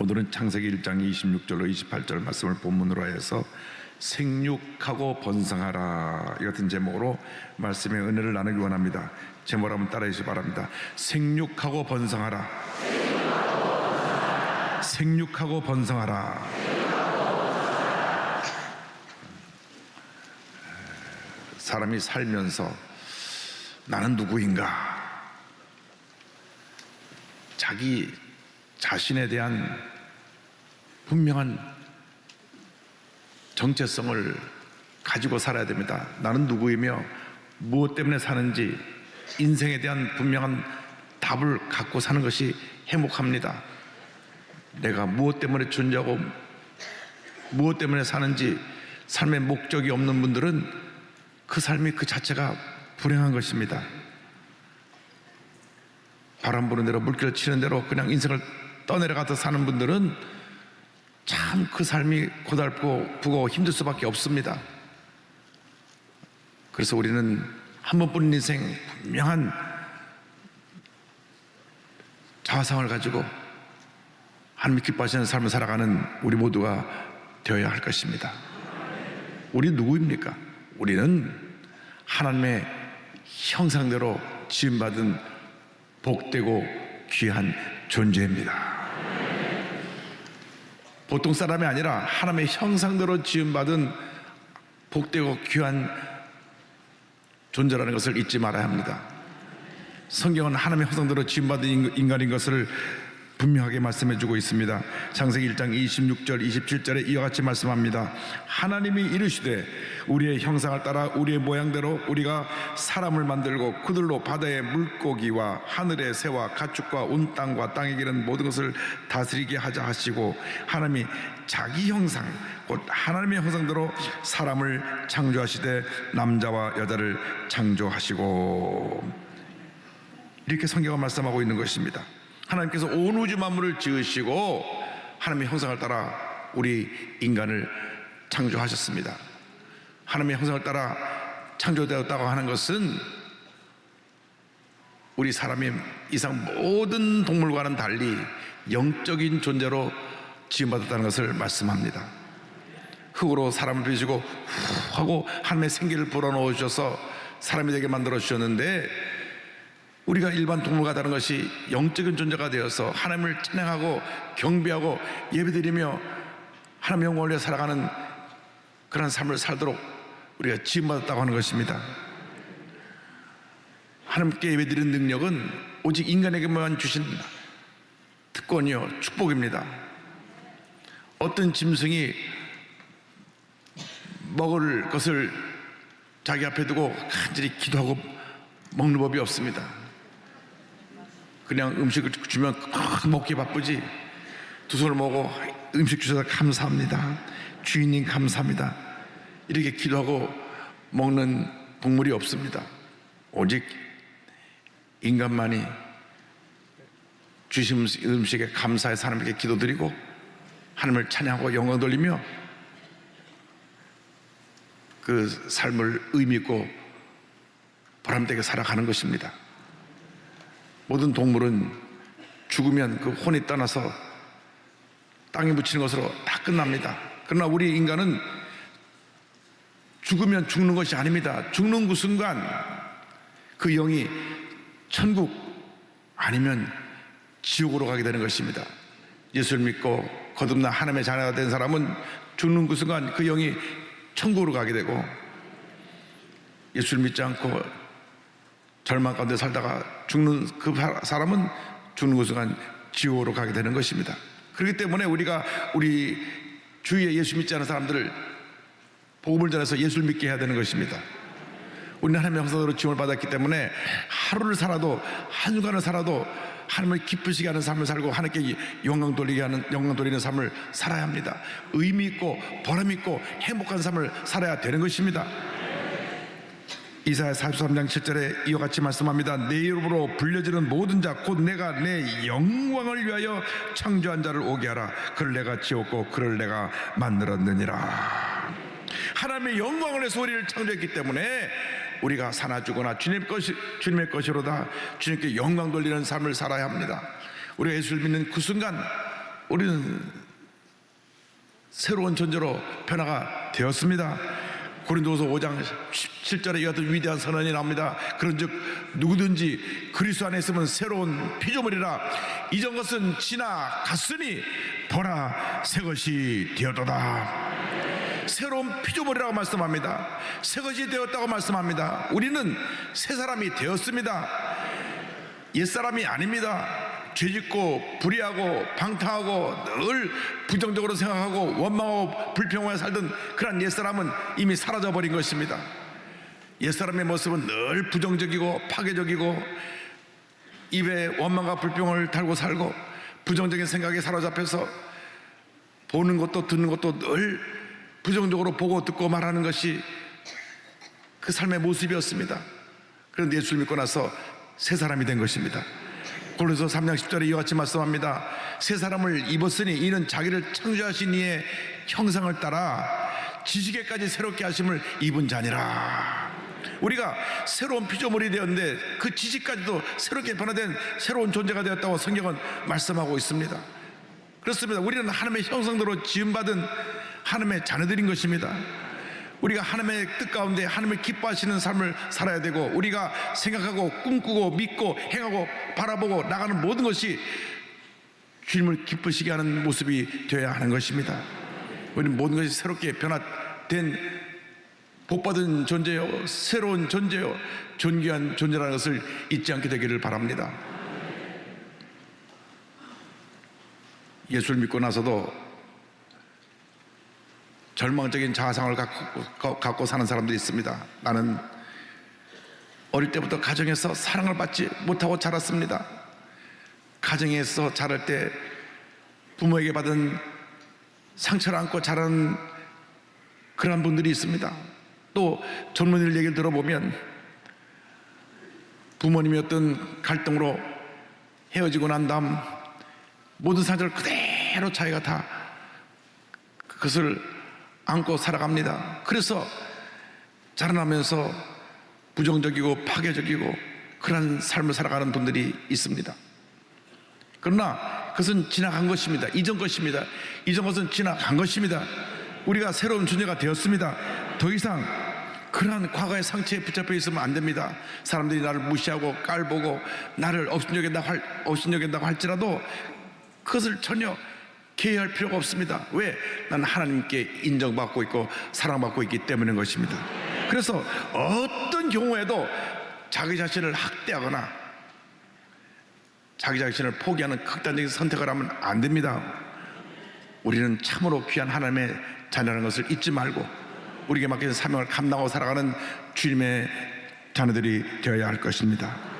오늘은 창세기 1장 26절로 28절 말씀을 본문으로 해서 생육하고 번성하라, 이 같은 제목으로 말씀의 은혜를 나누기 원합니다. 제목을 한번 따라해 주시기 바랍니다. 생육하고 번성하라. 생육하고 번성하라. 사람이 살면서 나는 누구인가, 자기 자신에 대한 분명한 정체성을 가지고 살아야 됩니다. 나는 누구이며 무엇 때문에 사는지 인생에 대한 분명한 답을 갖고 사는 것이 행복합니다. 내가 무엇 때문에 존재하고 무엇 때문에 사는지 삶의 목적이 없는 분들은 그 삶이 그 자체가 불행한 것입니다. 바람 부는 대로 물결 치는 대로 그냥 인생을 떠내려가서 사는 분들은 참 그 삶이 고달프고 부고 힘들 수밖에 없습니다. 그래서 우리는 한 번뿐인 인생, 분명한 자화상을 가지고 하나님이 기뻐하시는 삶을 살아가는 우리 모두가 되어야 할 것입니다. 우리 누구입니까? 우리는 하나님의 형상대로 지음받은 복되고 귀한 존재입니다. 보통 사람이 아니라 하나님의 형상대로 지음받은 복되고 귀한 존재라는 것을 잊지 말아야 합니다. 성경은 하나님의 형상대로 지음받은 인간인 것을 분명하게 말씀해주고 있습니다. 창세기 1장 26절 27절에 이와 같이 말씀합니다. 하나님이 이르시되 우리의 형상을 따라 우리의 모양대로 우리가 사람을 만들고 그들로 바다의 물고기와 하늘의 새와 가축과 온 땅과 땅에 기는 모든 것을 다스리게 하자 하시고, 하나님이 자기 형상 곧 하나님의 형상대로 사람을 창조하시되 남자와 여자를 창조하시고, 이렇게 성경은 말씀하고 있는 것입니다. 하나님께서 온 우주 만물을 지으시고 하나님의 형상을 따라 우리 인간을 창조하셨습니다. 하나님의 형상을 따라 창조되었다고 하는 것은 우리 사람이 이상 모든 동물과는 달리 영적인 존재로 지음받았다는 것을 말씀합니다. 흙으로 사람을 빚으고 후 하고 하나님의 생기를 불어넣어 주셔서 사람이 되게 만들어 주셨는데, 우리가 일반 동물과 다른 것이 영적인 존재가 되어서 하나님을 찬양하고 경배하고 예배드리며 하나님의 영광을 위해 살아가는 그런 삶을 살도록 우리가 지음받았다고 하는 것입니다. 하나님께 예배드리는 능력은 오직 인간에게만 주신 특권이요 축복입니다. 어떤 짐승이 먹을 것을 자기 앞에 두고 간절히 기도하고 먹는 법이 없습니다. 그냥 음식을 주면 먹기 바쁘지, 두 손을 모으고 음식 주셔서 감사합니다, 주인님 감사합니다, 이렇게 기도하고 먹는 동물이 없습니다. 오직 인간만이 주신 음식에 감사해서 하나님께 기도드리고 하나님을 찬양하고 영광 돌리며 그 삶을 의미 있고 보람되게 살아가는 것입니다. 모든 동물은 죽으면 그 혼이 떠나서 땅에 묻히는 것으로 다 끝납니다. 그러나 우리 인간은 죽으면 죽는 것이 아닙니다. 죽는 그 순간 그 영이 천국 아니면 지옥으로 가게 되는 것입니다. 예수를 믿고 거듭나 하나님의 자녀가 된 사람은 죽는 그 순간 그 영이 천국으로 가게 되고, 예수를 믿지 않고 절망 가운데 살다가 죽는 그 사람은 죽는 그 순간 지옥으로 가게 되는 것입니다. 그렇기 때문에 우리가 우리 주위에 예수 믿지 않은 사람들을 복음을 전해서 예수를 믿게 해야 되는 것입니다. 우리는 하나님의 형상으로 지음을 받았기 때문에 하루를 살아도 한순간을 살아도 하나님을 기쁘시게 하는 삶을 살고 하나님께 영광 돌리는 삶을 살아야 합니다. 의미 있고 보람 있고 행복한 삶을 살아야 되는 것입니다. 이사야 43장 7절에 이와 같이 말씀합니다. 내 이름으로 불려지는 모든 자 곧 내가 내 영광을 위하여 창조한 자를 오게 하라. 그를 내가 지었고 그를 내가 만들었느니라. 하나님의 영광을 위해서 우리를 창조했기 때문에 우리가 사나 죽거나 주님의 것이로다 주님께 영광 돌리는 삶을 살아야 합니다. 우리가 예수를 믿는 그 순간 우리는 새로운 존재로 변화가 되었습니다. 고린도후서 5장 7절에 이 같은 위대한 선언이 나옵니다. 그런즉 누구든지 그리스도 안에 있으면 새로운 피조물이라 이전 것은 지나갔으니 보라 새 것이 되었도다. 새로운 피조물이라고 말씀합니다. 새 것이 되었다고 말씀합니다. 우리는 새 사람이 되었습니다. 옛사람이 아닙니다. 죄짓고 불의하고 방탕하고 늘 부정적으로 생각하고 원망하고 불평하며 살던 그런 옛사람은 이미 사라져버린 것입니다. 옛사람의 모습은 늘 부정적이고 파괴적이고 입에 원망과 불평을 달고 살고 부정적인 생각에 사로잡혀서 보는 것도 듣는 것도 늘 부정적으로 보고 듣고 말하는 것이 그 삶의 모습이었습니다. 그런데 예수를 믿고 나서 새 사람이 된 것입니다. 고린도서 3장 10절에 이와 같이 말씀합니다. 새 사람을 입었으니 이는 자기를 창조하신 이의 형상을 따라 지식에까지 새롭게 하심을 입은 자니라. 우리가 새로운 피조물이 되었는데 그 지식까지도 새롭게 변화된 새로운 존재가 되었다고 성경은 말씀하고 있습니다. 그렇습니다. 우리는 하나님의 형상대로 지음받은 하나님의 자녀들인 것입니다. 우리가 하나님의 뜻 가운데 하나님을 기뻐하시는 삶을 살아야 되고, 우리가 생각하고 꿈꾸고 믿고 행하고 바라보고 나가는 모든 것이 주님을 기쁘시게 하는 모습이 되어야 하는 것입니다. 우리는 모든 것이 새롭게 변화된 복받은 존재요, 새로운 존재요, 존귀한 존재라는 것을 잊지 않게 되기를 바랍니다. 예수를 믿고 나서도 절망적인 자아상을 갖고 사는 사람들이 있습니다. 나는 어릴 때부터 가정에서 사랑을 받지 못하고 자랐습니다. 가정에서 자랄 때 부모에게 받은 상처를 안고 자란 그런 분들이 있습니다. 또 젊은이들 얘기를 들어보면 부모님이 어떤 갈등으로 헤어지고 난 다음 모든 상처를 그대로 자기가 다 그것을 안고 살아갑니다. 그래서 자라나면서 부정적이고 파괴적이고 그런 삶을 살아가는 분들이 있습니다. 그러나 그것은 지나간 것입니다. 이전 것입니다. 이전 것은 지나간 것입니다. 우리가 새로운 존재가 되었습니다. 더 이상 그러한 과거의 상처에 붙잡혀 있으면 안 됩니다. 사람들이 나를 무시하고 깔보고 나를 업신여긴다고 할지라도 그것을 전혀 개의할 필요가 없습니다. 왜? 나는 하나님께 인정받고 있고 사랑받고 있기 때문인 것입니다. 그래서 어떤 경우에도 자기 자신을 학대하거나 자기 자신을 포기하는 극단적인 선택을 하면 안 됩니다. 우리는 참으로 귀한 하나님의 자녀라는 것을 잊지 말고 우리에게 맡겨진 사명을 감당하고 살아가는 주님의 자녀들이 되어야 할 것입니다.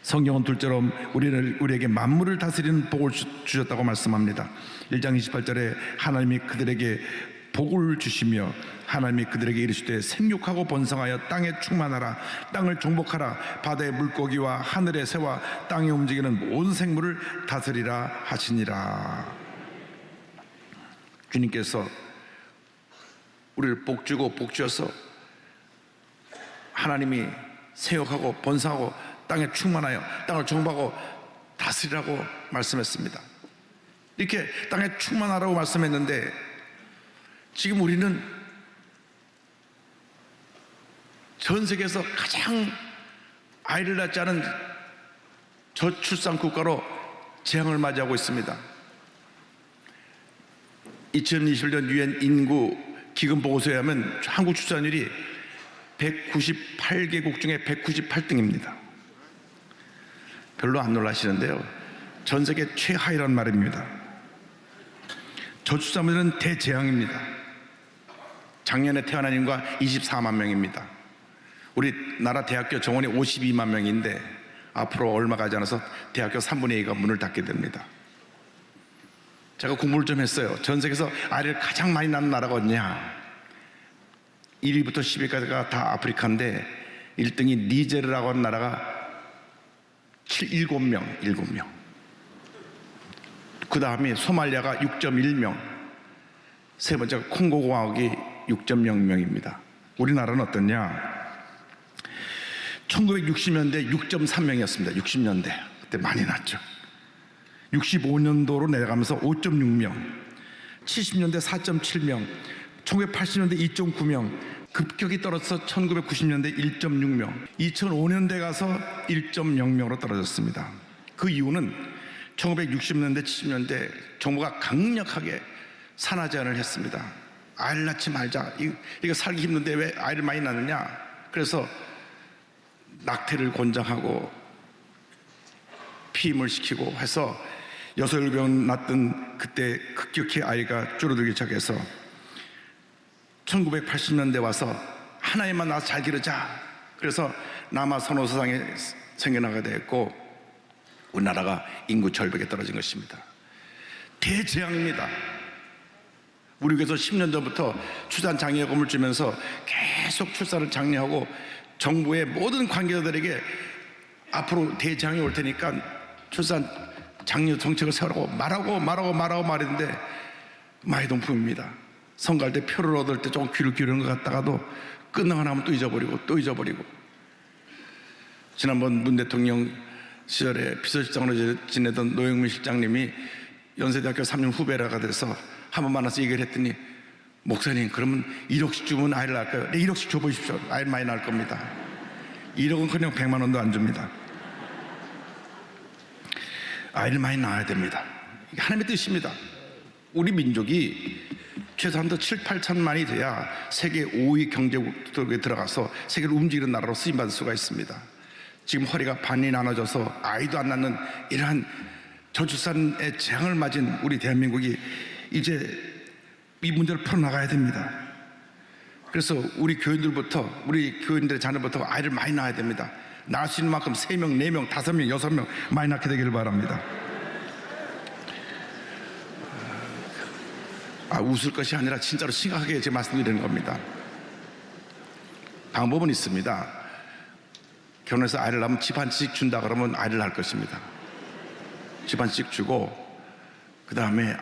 성경은 둘째로 우리에게 만물을 다스리는 복을 주셨다고 말씀합니다. 1장 28절에 하나님이 그들에게 복을 주시며 하나님이 그들에게 이르시되 생육하고 번성하여 땅에 충만하라, 땅을 정복하라, 바다의 물고기와 하늘의 새와 땅에 움직이는 모든 생물을 다스리라 하시니라. 주님께서 우리를 복주고 복주어서 하나님이 생육하고 번성하고 땅에 충만하여 땅을 정복하고 다스리라고 말씀했습니다. 이렇게 땅에 충만하라고 말씀했는데 지금 우리는 전 세계에서 가장 아이를 낳지 않은 저출산 국가로 재앙을 맞이하고 있습니다. 2021년 유엔 인구 기금 보고서에 하면 한국 출산율이 198개국 중에 198등입니다. 별로 안 놀라시는데요, 전 세계 최하위란 말입니다. 저출산율은 대재앙입니다. 작년에 태어난 인구가 24만 명입니다. 우리나라 대학교 정원이 52만 명인데 앞으로 얼마 가지 않아서 대학교 3분의 2가 문을 닫게 됩니다. 제가 공부를 좀 했어요. 전 세계에서 아이를 가장 많이 낳는 나라가 어디냐? 1위부터 10위까지가 다 아프리카인데 1등이 니제르라고 하는 나라가 7명. 그 다음이 소말리아가 6.1명, 세 번째가 콩고공화국이 6.0명입니다. 우리나라는 어떠냐? 1960년대 6.3명이었습니다. 60년대 그때 많이 났죠. 65년도로 내려가면서 5.6명, 70년대 4.7명, 1980년대 2.9명, 급격히 떨어져서 1990년대 1.6명, 2005년대 가서 1.0명으로 떨어졌습니다. 그 이유는 1960년대 70년대 정부가 강력하게 산하 제한을 했습니다. 아이를 낳지 말자. 이거 살기 힘든데 왜 아이를 많이 낳느냐. 그래서 낙태를 권장하고 피임을 시키고 해서 6-7명 낳던 그때 급격히 아이가 줄어들기 시작해서 1980년대 와서 하나님만 낳아서 잘 기르자. 그래서 남아 선호사상이 생겨나게 됐고 우리나라가 인구 절벽에 떨어진 것입니다. 대재앙입니다. 우리 교회에서 10년 전부터 출산 장려금을 주면서 계속 출산을 장려하고 정부의 모든 관계자들에게 앞으로 대재앙이 올 테니까 출산 장려 정책을 세우라고 말했는데 마이동풍입니다. 선거할 때 표를 얻을 때 조금 귀를 기울이는 것 같다가도 끝나고 나면 또 잊어버리고 지난번 문 대통령 시절에 비서실장으로 지내던 노영민 실장님이 연세대학교 3년 후배라가 돼서 한번 만나서 얘기를 했더니 목사님 그러면 1억씩 주면 아이를 낳을까요? 네, 1억씩 줘보십시오. 아이를 많이 낳을 겁니다. 1억은 그냥 100만 원도 안 줍니다. 아이를 많이 낳아야 됩니다. 이게 하나님의 뜻입니다. 우리 민족이 최소한도 7, 8천만이 돼야 세계 5위 경제국에 들어가서 세계를 움직이는 나라로 쓰임받을 수가 있습니다. 지금 허리가 반이 나눠져서 아이도 안 낳는 이러한 저출산의 재앙을 맞은 우리 대한민국이 이제 이 문제를 풀어나가야 됩니다. 그래서 우리 교인들부터 우리 교인들의 자녀부터 아이를 많이 낳아야 됩니다. 낳을 수 있는 만큼 3명, 4명, 5명, 6명 많이 낳게 되기를 바랍니다. 웃을 것이 아니라 진짜로 심각하게 제 말씀드리는 겁니다. 방법은 있습니다. 결혼해서 아이를 낳으면 집 한 채씩 준다 그러면 아이를 낳을 것입니다. 집 한 채씩 주고 그 다음에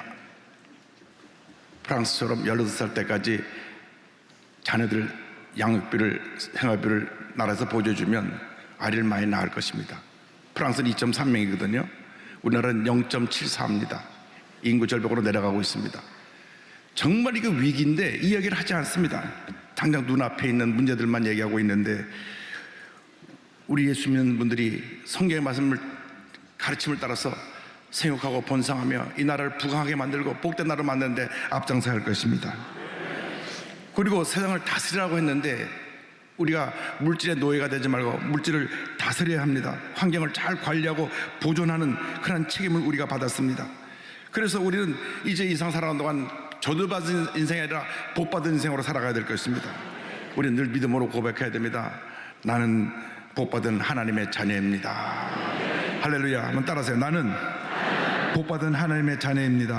프랑스처럼 18살 때까지 자녀들 양육비를 생활비를 나라에서 보조해주면 아이를 많이 낳을 것입니다. 프랑스는 2.3명이거든요 우리나라는 0.74입니다 인구 절벽으로 내려가고 있습니다. 정말 이거 위기인데 이야기를 하지 않습니다. 당장 눈앞에 있는 문제들만 얘기하고 있는데 우리 예수 믿는 분들이 성경의 말씀을 가르침을 따라서 생육하고 번성하며 이 나라를 부강하게 만들고 복된 나라를 만드는데 앞장서야 할 것입니다. 그리고 세상을 다스리라고 했는데 우리가 물질의 노예가 되지 말고 물질을 다스려야 합니다. 환경을 잘 관리하고 보존하는 그런 책임을 우리가 받았습니다. 그래서 우리는 이제 이상 살아가는 동안 저주받은 인생이 아니라 복받은 인생으로 살아가야 될 것입니다. 우리는 늘 믿음으로 고백해야 됩니다. 나는 복받은 하나님의 자녀입니다. 할렐루야. 한번 따라하세요. 나는 복받은 하나님의 자녀입니다.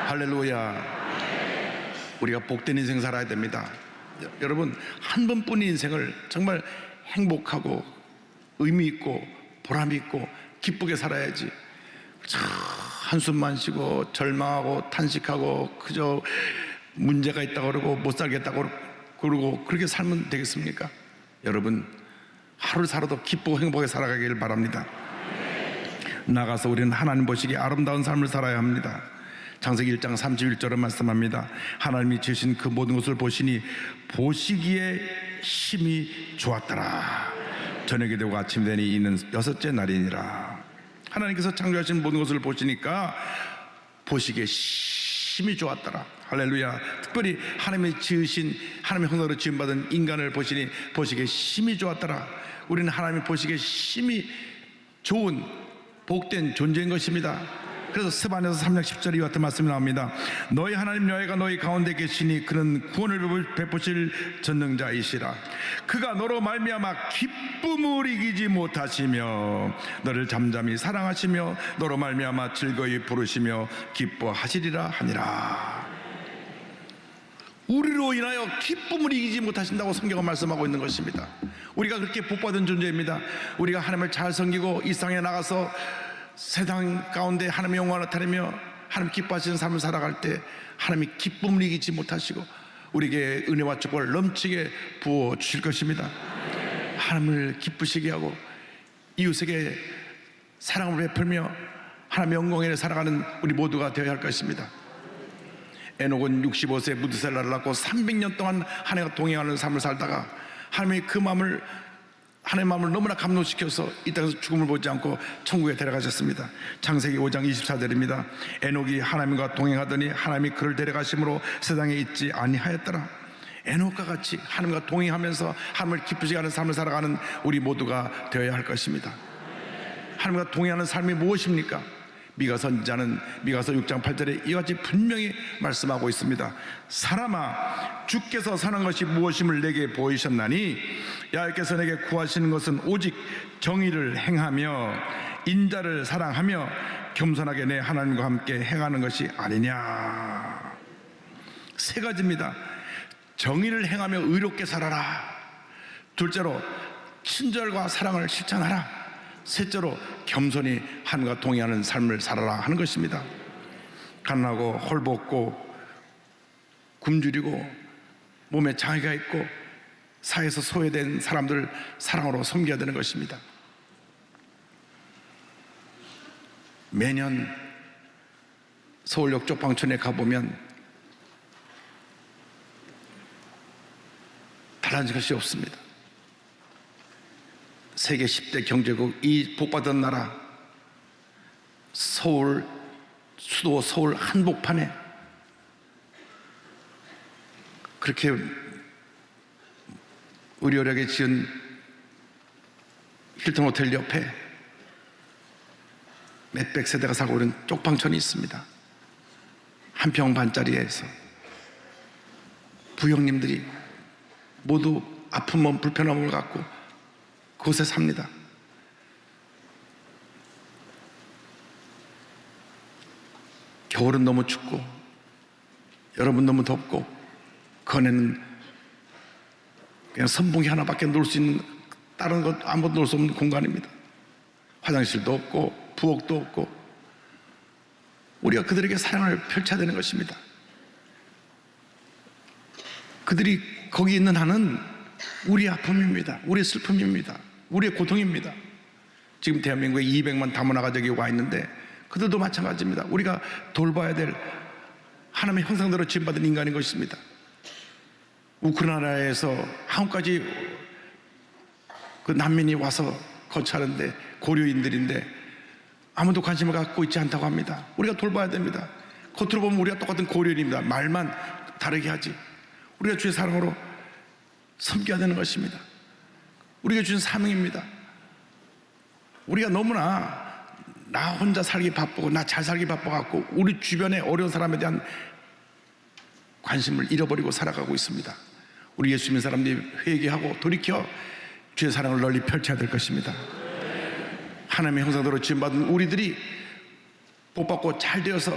할렐루야. 우리가 복된 인생 살아야 됩니다. 여러분 한 번뿐인 인생을 정말 행복하고 의미 있고 보람 있고 기쁘게 살아야지. 한숨만 쉬고 절망하고 탄식하고 그저 문제가 있다고 그러고 못 살겠다고 그러고 그렇게 살면 되겠습니까? 여러분 하루를 살아도 기쁘고 행복하게 살아가길 바랍니다. 나가서 우리는 하나님 보시기에 아름다운 삶을 살아야 합니다. 창세기 1장 31절을 말씀합니다. 하나님이 지으신 그 모든 것을 보시니 보시기에 심히 좋았더라. 저녁이 되고 아침이 되니 이는 6째 날이니라. 하나님께서 창조하신 모든 것을 보시니까 보시기에 심히 좋았더라. 할렐루야. 특별히 하나님이 지으신 하나님의 형상으로 지음받은 인간을 보시니 보시기에 심히 좋았더라. 우리는 하나님이 보시기에 심히 좋은 복된 존재인 것입니다. 그래서 스바냐서 3장 10절에 이와 같은 말씀이 나옵니다. 너희 하나님 여호와가 너희 가운데 계시니 그는 구원을 베푸실 전능자이시라. 그가 너로 말미암아 기쁨을 이기지 못하시며 너를 잠잠히 사랑하시며 너로 말미암아 즐거이 부르시며 기뻐하시리라 하니라. 우리로 인하여 기쁨을 이기지 못하신다고 성경은 말씀하고 있는 것입니다. 우리가 그렇게 복받은 존재입니다. 우리가 하나님을 잘 섬기고 이 땅에 나가서 세상 가운데 하나님의 영광을 나타내며 하나님 기뻐하시는 삶을 살아갈 때 하나님이 기쁨을 이기지 못하시고 우리에게 은혜와 축복을 넘치게 부어주실 것입니다. 하나님을 기쁘시게 하고 이웃에게 사랑을 베풀며 하나님의 영광에 살아가는 우리 모두가 되어야 할 것입니다. 에녹은 65세에 무드셀라를 낳고 300년 동안 하나님과 동행하는 삶을 살다가 하나님의 마음을 너무나 감동시켜서 이 땅에서 죽음을 보지 않고 천국에 데려가셨습니다. 창세기 5장 24절입니다. 에녹이 하나님과 동행하더니 하나님이 그를 데려가심으로 세상에 있지 아니하였더라. 에녹과 같이 하나님과 동행하면서 하나님을 기쁘시게 하는 삶을 살아가는 우리 모두가 되어야 할 것입니다. 하나님과 동행하는 삶이 무엇입니까? 미가서 선지자는 미가서 6장 8절에 이와 같이 분명히 말씀하고 있습니다. 사람아, 주께서 사는 것이 무엇임을 내게 보이셨나니 야훼께서 내게 구하시는 것은 오직 정의를 행하며 인자를 사랑하며 겸손하게 내 하나님과 함께 행하는 것이 아니냐. 세 가지입니다. 정의를 행하며 의롭게 살아라. 둘째로 친절과 사랑을 실천하라. 셋째로 겸손히 하나님과 동행하는 삶을 살아라 하는 것입니다. 가난하고 헐벗고 굶주리고 몸에 장애가 있고 사회에서 소외된 사람들 사랑으로 섬겨야 되는 것입니다. 매년 서울역 쪽방촌에 가보면 달라진 것이 없습니다. 세계 10대 경제국, 이 복받은 나라 서울, 수도 서울 한복판에 그렇게 의료력에 지은 힐튼 호텔 옆에 몇백 세대가 살고 있는 쪽방촌이 있습니다. 한 평 반짜리에서 부형님들이 모두 아픈 몸, 불편한 몸을 갖고 그곳에 삽니다. 겨울은 너무 춥고 여름은 너무 덥고 그네는 그냥 선풍기 하나밖에 놓을 수 있는, 다른 것 아무것도 놓을 수 없는 공간입니다. 화장실도 없고 부엌도 없고 우리가 그들에게 사랑을 펼쳐야 되는 것입니다. 그들이 거기 있는 한은 우리의 아픔입니다. 우리의 슬픔입니다. 우리의 고통입니다. 지금 대한민국에 200만 다문화 가족이 와 있는데 그들도 마찬가지입니다. 우리가 돌봐야 될 하나님의 형상대로 지음받은 인간인 것입니다. 우크라이나에서 한국까지 그 난민이 와서 거처하는데 고려인들인데 아무도 관심을 갖고 있지 않다고 합니다. 우리가 돌봐야 됩니다. 겉으로 보면 우리가 똑같은 고려인입니다. 말만 다르게 하지. 우리가 주의 사랑으로 섬겨야 되는 것입니다. 우리가 주신 사명입니다. 우리가 너무나 나 혼자 살기 바쁘고 나 잘 살기 바빠갖고 우리 주변에 어려운 사람에 대한 관심을 잃어버리고 살아가고 있습니다. 우리 예수 믿는 사람들이 회개하고 돌이켜 주의 사랑을 널리 펼쳐야 될 것입니다. 하나님의 형상대로 지음받은 우리들이 복받고 잘 되어서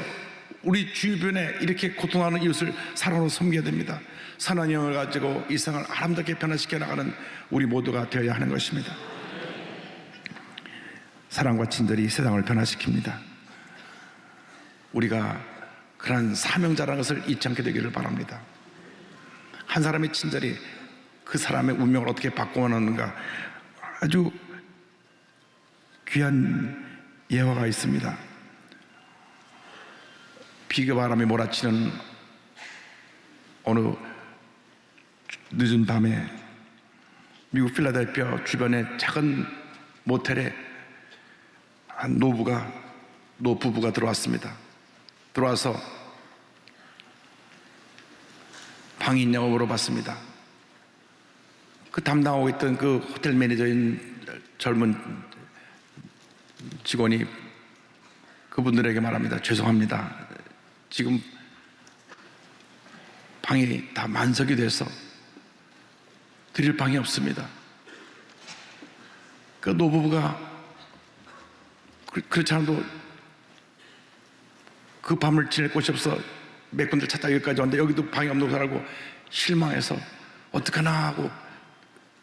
우리 주변에 이렇게 고통하는 이웃을 사랑으로 섬겨야 됩니다. 선한 영을 가지고 이 세상을 아름답게 변화시켜 나가는 우리 모두가 되어야 하는 것입니다. 사랑과 친절이 세상을 변화시킵니다. 우리가 그런 사명자라는 것을 잊지 않게 되기를 바랍니다. 한 사람의 친절이 그 사람의 운명을 어떻게 바꿔놓는가, 아주 귀한 예화가 있습니다. 비교바람이 몰아치는 어느 늦은 밤에 미국 필라델피아 주변의 작은 모텔에 한 노부부가 들어왔습니다. 들어와서 방이 있냐고 물어봤습니다. 그 담당하고 있던 그 호텔 매니저인 젊은 직원이 그분들에게 말합니다. 죄송합니다. 지금 방이 다 만석이 돼서 드릴 방이 없습니다. 그 노부부가 그렇지 않아도 그 밤을 지낼 곳이 없어 몇 군데 찾다 여기까지 왔는데 여기도 방이 없는 걸 알고 실망해서 어떡하나 하고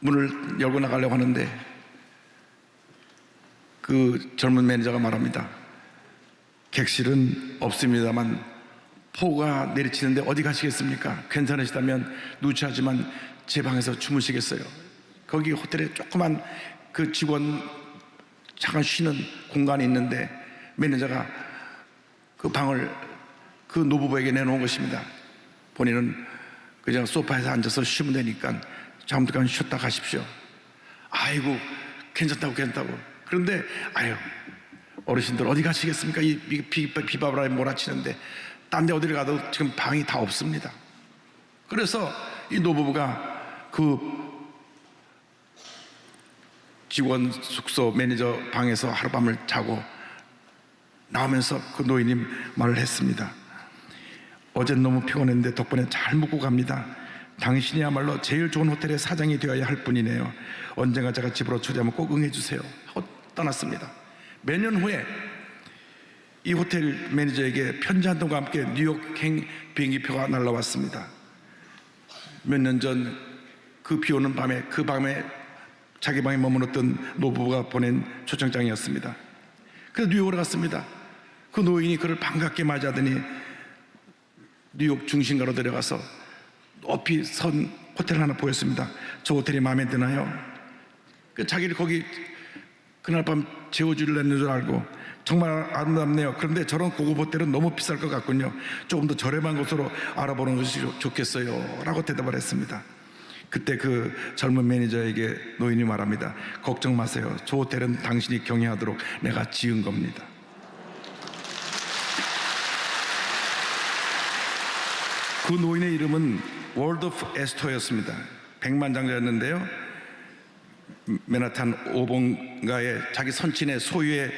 문을 열고 나가려고 하는데 그 젊은 매니저가 말합니다. 객실은 없습니다만 폭우가 내리치는데 어디 가시겠습니까? 괜찮으시다면 누추하지만 제 방에서 주무시겠어요. 거기 호텔에 조그만 그 직원 잠깐 쉬는 공간이 있는데 매니저가 그 방을 그 노부부에게 내놓은 것입니다. 본인은 그냥 소파에서 앉아서 쉬면 되니까 잠깐 쉬었다 가십시오. 아이고 괜찮다고. 그런데 아유, 어르신들 어디 가시겠습니까? 이 비바람에 몰아치는데 딴 데 어디를 가도 지금 방이 다 없습니다. 그래서 이 노부부가 그 직원 숙소 매니저 방에서 하룻밤을 자고 나오면서 그 노인님 말을 했습니다. 어젠 너무 피곤했는데 덕분에 잘 묵고 갑니다. 당신이야말로 제일 좋은 호텔의 사장이 되어야 할 분이네요. 언젠가 제가 집으로 초대하면 꼭 응해주세요 하고 떠났습니다. 몇 년 후에 이 호텔 매니저에게 편지 한 통과 함께 뉴욕행 비행기표가 날라왔습니다. 몇 년 전 그 비오는 밤에 그 밤에 자기 방에 머물렀던 노부부가 보낸 초청장이었습니다. 그래서 뉴욕으로 갔습니다. 그 노인이 그를 반갑게 맞이하더니 뉴욕 중심가로 데려가서 높이 선 호텔 하나 보였습니다. 저 호텔이 마음에 드나요? 자기를 거기 그날 밤 재워주려는 줄 알고 정말 아름답네요. 그런데 저런 고급 호텔은 너무 비쌀 것 같군요. 조금 더 저렴한 곳으로 알아보는 것이 좋겠어요 라고 대답을 했습니다. 그때 그 젊은 매니저에게 노인이 말합니다. 걱정 마세요. 저 호텔은 당신이 경영하도록 내가 지은 겁니다. 그 노인의 이름은 월드 오브 에스토였습니다. 백만장자였는데요, 맨하탄 5번가에 자기 선친의 소유의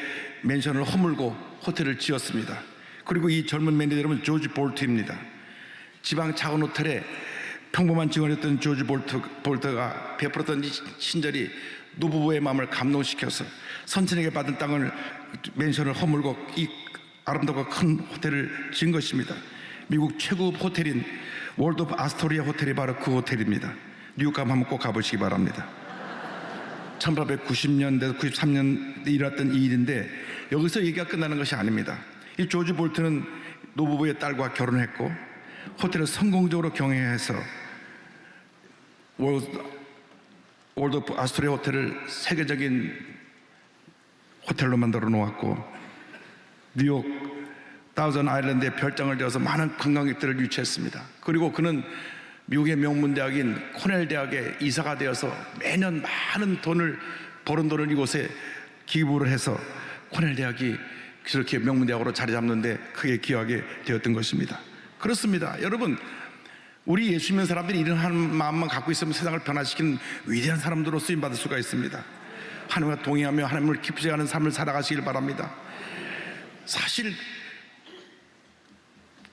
맨션을 허물고 호텔을 지었습니다. 그리고 이 젊은 매니저 이름은 조지 볼트입니다. 지방 작은 호텔에 평범한 직원이었던 조지 볼트가 베풀었던 이 친절이 노부부의 마음을 감동시켜서 선친에게 받은 땅을 맨션을 허물고 이 아름답고 큰 호텔을 지은 것입니다. 미국 최고급 호텔인 월드 오브 아스토리아 호텔이 바로 그 호텔입니다. 뉴욕 가면 한번 꼭 가보시기 바랍니다. 1890년대 93년대 일어났던 이 일인데 여기서 얘기가 끝나는 것이 아닙니다. 이 조지 볼트는 노부부의 딸과 결혼했고 호텔을 성공적으로 경영해서 월드 오브 아스토리아 호텔을 세계적인 호텔로 만들어 놓았고 뉴욕 다우전 아일랜드에 별장을 지어서 많은 관광객들을 유치했습니다. 그리고 그는 미국의 명문대학인 코넬 대학에 이사가 되어서 매년 많은 돈을 버는 돈을 이곳에 기부를 해서 코넬 대학이 그렇게 명문대학으로 자리 잡는데 크게 기여하게 되었던 것입니다. 그렇습니다. 여러분, 우리 예수 믿는 사람들이 이런 마음만 갖고 있으면 세상을 변화시키는 위대한 사람들로 쓰임받을 수가 있습니다. 하나님과 동의하며 하나님을 기쁘게 하는 삶을 살아가시길 바랍니다. 사실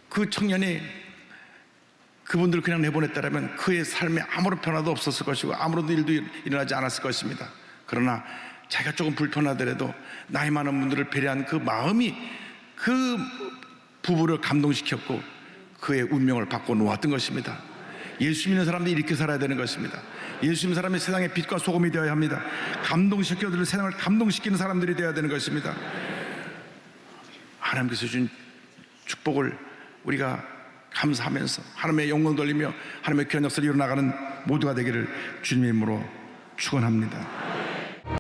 그 청년이 그분들을 그냥 내보냈다면 그의 삶에 아무런 변화도 없었을 것이고 아무런 일도 일어나지 않았을 것입니다. 그러나 자기가 조금 불편하더라도 나이 많은 분들을 배려한 그 마음이 그 부부를 감동시켰고 그의 운명을 바꿔놓았던 것입니다. 예수 믿는 사람들이 이렇게 살아야 되는 것입니다. 예수 믿는 사람이 세상의 빛과 소금이 되어야 합니다. 감동시켜드릴 세상을 감동시키는 사람들이 되어야 되는 것입니다. 하나님께서 준 축복을 우리가 감사하면서 하나님의 영광 돌리며 하나님의 귀한 역사를 이루어나가는 모두가 되기를 주님의 이름으로 축원합니다.